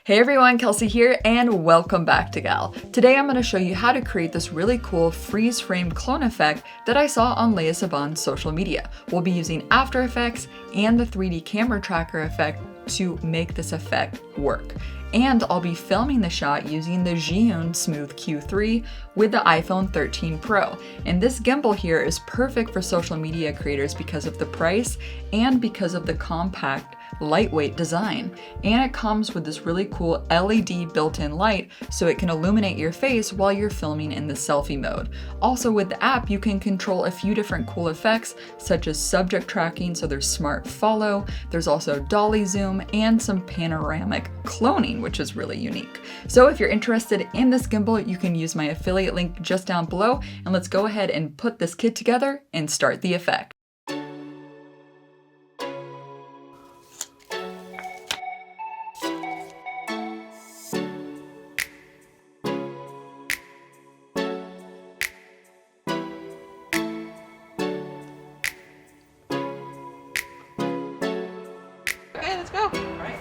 Hey everyone, Kelsey here, and welcome back to Gal. Today I'm going to show you how to create this really cool freeze frame clone effect that I saw on Leia Saban's social media. We'll be using After Effects and the 3D camera tracker effect to make this effect work. And I'll be filming the shot using the Zhiyun Smooth Q3 with the iPhone 13 Pro. And this gimbal here is perfect for social media creators because of the price and because of the compact, lightweight design. And it comes with this really cool LED built-in light so it can illuminate your face while you're filming in the selfie mode. Also with the app, you can control a few different cool effects such as subject tracking, so there's smart follow, there's also dolly zoom, and some panoramic cloning, which is really unique. So if you're interested in this gimbal, you can use my affiliate link just down below, and let's go ahead and put this kit together and start the effect. Okay, let's go. All right.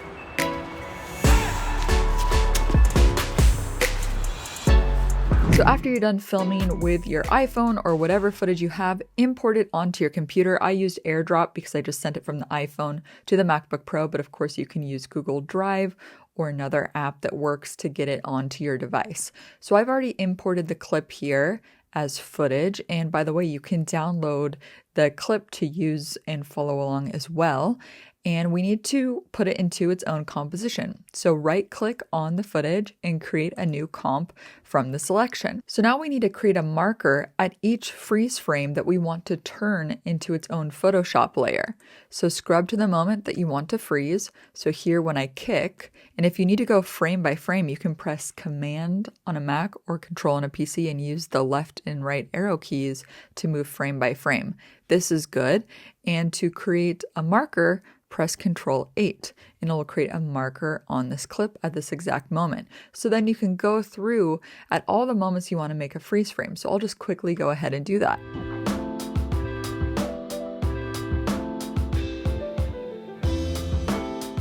So after you're done filming with your iPhone or whatever footage you have, import it onto your computer. I used AirDrop because I just sent it from the iPhone to the MacBook Pro, but of course you can use Google Drive or another app that works to get it onto your device. So I've already imported the clip here as footage, and by the way, you can download the clip to use and follow along as well. And we need to put it into its own composition. So right click on the footage and create a new comp from the selection. So now we need to create a marker at each freeze frame that we want to turn into its own Photoshop layer. So scrub to the moment that you want to freeze. So here when I kick, and if you need to go frame by frame, you can press Command on a Mac or Control on a PC and use the left and right arrow keys to move frame by frame. This is good. And to create a marker, press Control 8 and it will create a marker on this clip at this exact moment. So then you can go through at all the moments you want to make a freeze frame. So I'll just quickly go ahead and do that.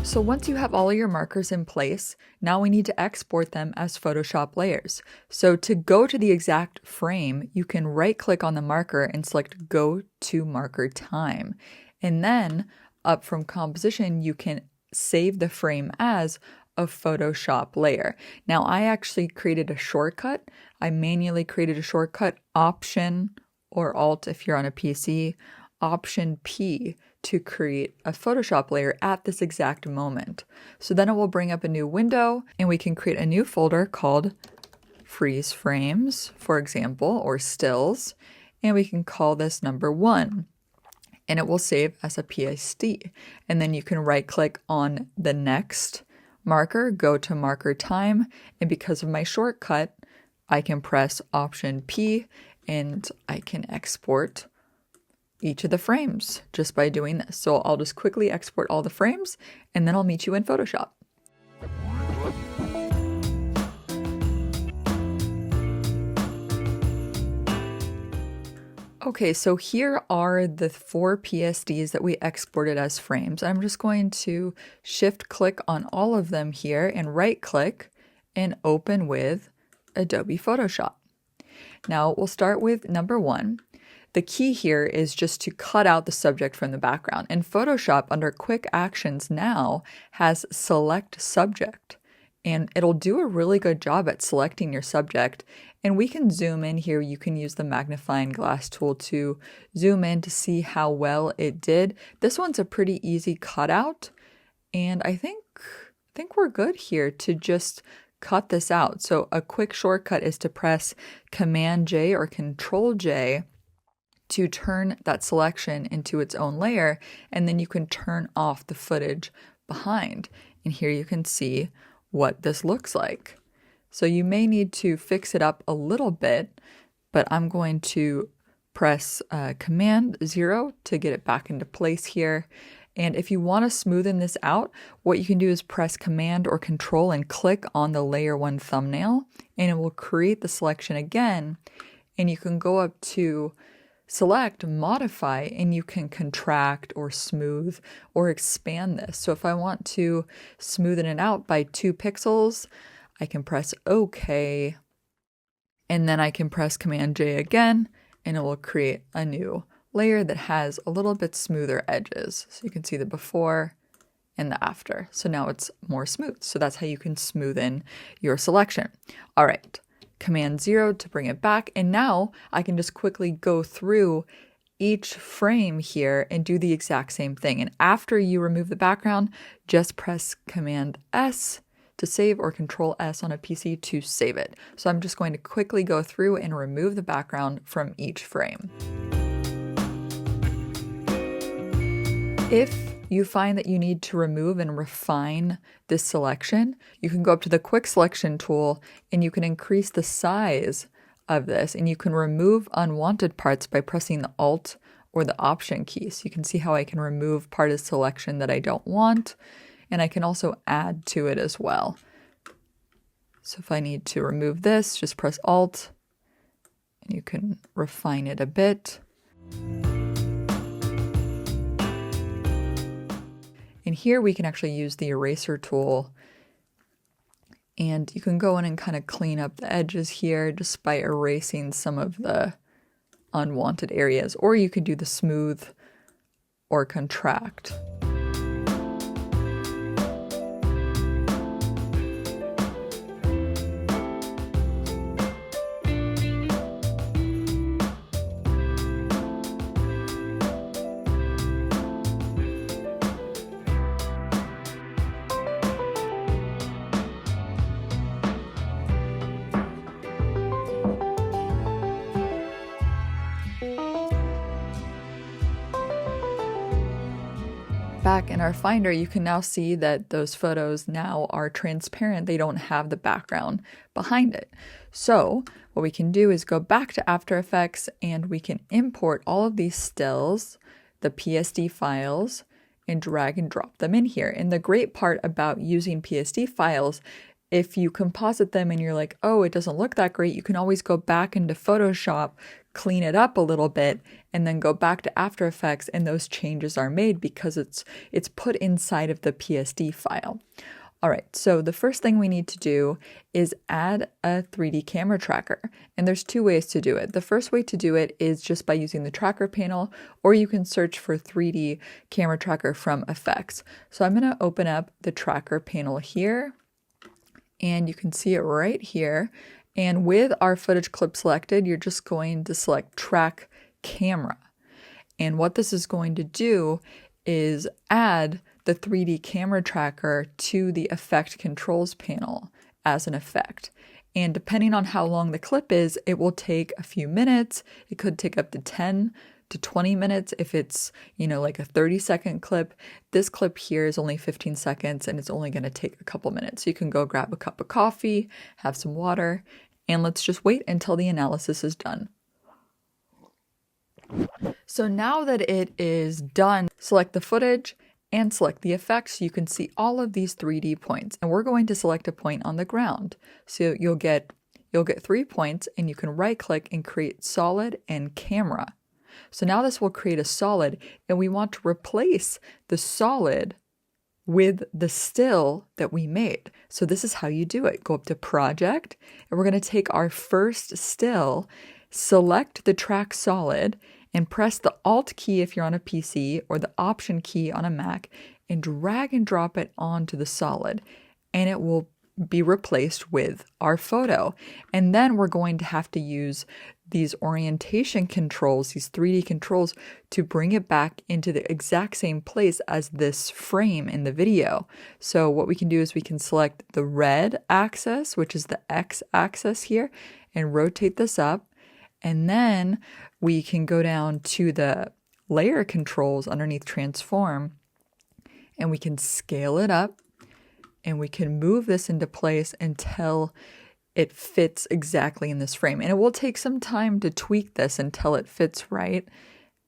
So once you have all of your markers in place, now we need to export them as Photoshop layers. So to go to the exact frame, you can right click on the marker and select Go to Marker Time. And then up from composition, you can save the frame as a Photoshop layer. Now I actually created a shortcut. I manually created a shortcut, Option or Alt if you're on a PC, Option P to create a Photoshop layer at this exact moment. So then it will bring up a new window and we can create a new folder called Freeze Frames, for example, or Stills, and we can call this number 1. And it will save as a PSD. And then you can right click on the next marker, go to marker time, and because of my shortcut, I can press Option P and I can export each of the frames just by doing this. So I'll just quickly export all the frames and then I'll meet you in Photoshop. Okay, so here are the 4 PSDs that we exported as frames. I'm just going to shift click on all of them here and right click and open with Adobe Photoshop. Now we'll start with number 1. The key here is just to cut out the subject from the background. And Photoshop under Quick Actions now has Select Subject. And it'll do a really good job at selecting your subject. And we can zoom in here. You can use the magnifying glass tool to zoom in to see how well it did. This one's a pretty easy cutout. And I think we're good here to just cut this out. So a quick shortcut is to press Command J or Control J to turn that selection into its own layer. And then you can turn off the footage behind. And here you can see what this looks like. So you may need to fix it up a little bit, but I'm going to press Command 0 to get it back into place here. And if you want to smoothen this out, what you can do is press Command or Control and click on the Layer 1 thumbnail, and it will create the selection again. And you can go up to select modify, and you can contract or smooth or expand this. So if I want to smoothen it out by 2 pixels, I can press OK, and then I can press Command J again, and it will create a new layer that has a little bit smoother edges. So you can see the before and the after. So now it's more smooth. So that's how you can smoothen your selection. All right, Command 0 to bring it back. And now I can just quickly go through each frame here and do the exact same thing. And after you remove the background, just press Command S to save or Control S on a PC to save it. So I'm just going to quickly go through and remove the background from each frame. If you find that you need to remove and refine this selection, you can go up to the Quick Selection tool and you can increase the size of this, and you can remove unwanted parts by pressing the Alt or the Option key. So you can see how I can remove part of the selection that I don't want, and I can also add to it as well. So if I need to remove this, just press Alt, and you can refine it a bit. And here we can actually use the eraser tool, and you can go in and kind of clean up the edges here just by erasing some of the unwanted areas, or you could do the smooth or contract. Back in our Finder, you can now see that those photos now are transparent. They don't have the background behind it. So what we can do is go back to After Effects, and we can import all of these stills, the PSD files, and drag and drop them in here. And the great part about using PSD files, if you composite them and you're like, oh, it doesn't look that great, you can always go back into Photoshop, clean it up a little bit, and then go back to After Effects, and those changes are made because it's put inside of the PSD file. All right, so the first thing we need to do is add a 3D camera tracker, and there's 2 ways to do it. The first way to do it is just by using the tracker panel, or you can search for 3D camera tracker from Effects. So I'm going to open up the tracker panel here, and you can see it right here. And with our footage clip selected, you're just going to select Track Camera. And what this is going to do is add the 3D camera tracker to the Effect Controls panel as an effect. And depending on how long the clip is, it will take a few minutes. It could take up to 10 to 20 minutes if it's, like a 30-second clip. This clip here is only 15 seconds, and it's only going to take a couple minutes. So you can go grab a cup of coffee, have some water, and let's just wait until the analysis is done. So now that it is done, select the footage and select the effects. You can see all of these 3D points, and we're going to select a point on the ground. So you'll get 3 points, and you can right click and create solid and camera. So now this will create a solid, and we want to replace the solid with the still that we made. So this is how you do it. Go up to Project, and we're going to take our first still, select the track solid, and press the Alt key if you're on a PC or the Option key on a Mac, and drag and drop it onto the solid, and it will be replaced with our photo. And then we're going to have to use these orientation controls, these 3D controls, to bring it back into the exact same place as this frame in the video. So what we can do is we can select the red axis, which is the X axis here, and rotate this up. And then we can go down to the layer controls underneath transform, and we can scale it up, and we can move this into place until it fits exactly in this frame. And it will take some time to tweak this until it fits right.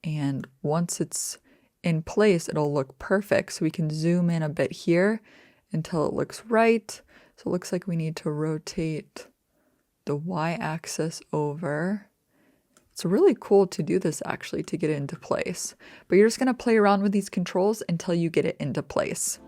And once it's in place, it'll look perfect. So we can zoom in a bit here until it looks right. So it looks like we need to rotate the Y-axis over. It's really cool to do this actually to get it into place. But you're just going to play around with these controls until you get it into place.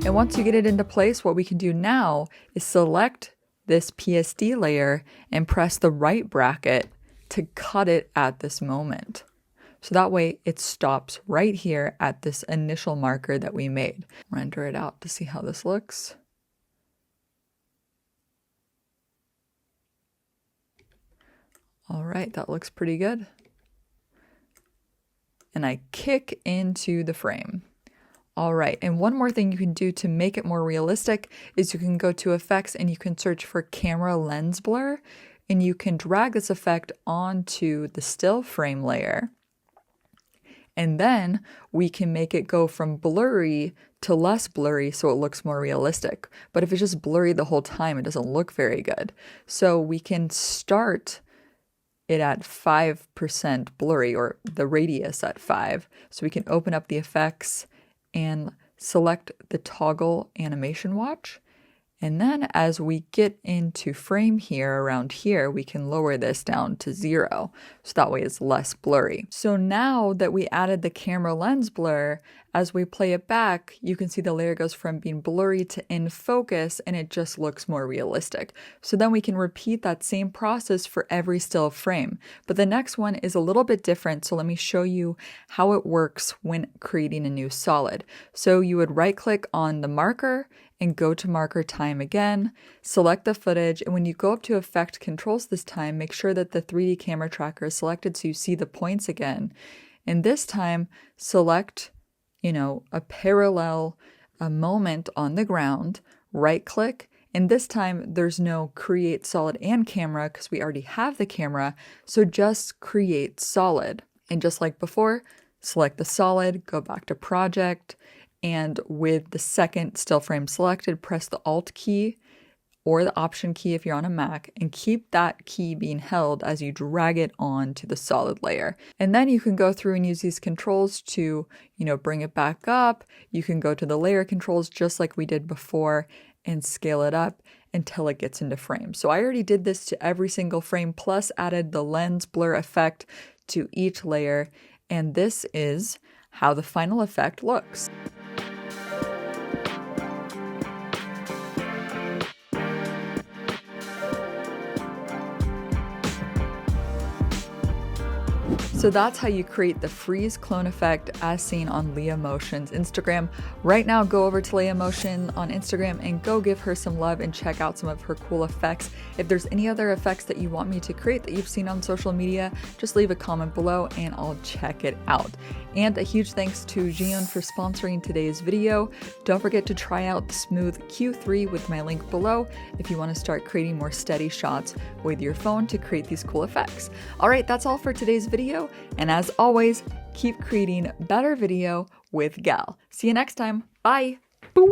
And once you get it into place, what we can do now is select this PSD layer and press the right bracket to cut it at this moment. So that way it stops right here at this initial marker that we made. Render it out to see how this looks. All right, that looks pretty good. And I kick into the frame. All right, and one more thing you can do to make it more realistic is you can go to effects and you can search for camera lens blur, and you can drag this effect onto the still frame layer. And then we can make it go from blurry to less blurry so it looks more realistic. But if it's just blurry the whole time, it doesn't look very good. So we can start it at 5% blurry, or the radius at 5. So we can open up the effects and select the toggle animation watch. And then as we get into frame here, around here, we can lower this down to 0. So that way it's less blurry. So now that we added the camera lens blur, as we play it back, you can see the layer goes from being blurry to in focus, and it just looks more realistic. So then we can repeat that same process for every still frame. But the next one is a little bit different. So let me show you how it works when creating a new solid. So you would right click on the marker and go to marker time again, select the footage, and when you go up to effect controls this time, make sure that the 3D camera tracker is selected so you see the points again. And this time, select, a parallel moment on the ground, right click, and this time there's no create solid and camera because we already have the camera, so just create solid. And just like before, select the solid, go back to project, and with the second still frame selected, press the Alt key or the Option key if you're on a Mac, and keep that key being held as you drag it onto the solid layer. And then you can go through and use these controls to, bring it back up. You can go to the layer controls just like we did before and scale it up until it gets into frame. So I already did this to every single frame, plus added the lens blur effect to each layer. And this is how the final effect looks. So that's how you create the freeze clone effect as seen on Leah Motion's Instagram. Right now, go over to Leah Motion on Instagram and go give her some love and check out some of her cool effects. If there's any other effects that you want me to create that you've seen on social media, just leave a comment below and I'll check it out. And a huge thanks to Gion for sponsoring today's video. Don't forget to try out Smooth Q3 with my link below if you want to start creating more steady shots with your phone to create these cool effects. All right, that's all for today's video. And as always, keep creating better video with Gal. See you next time. Bye. Boo.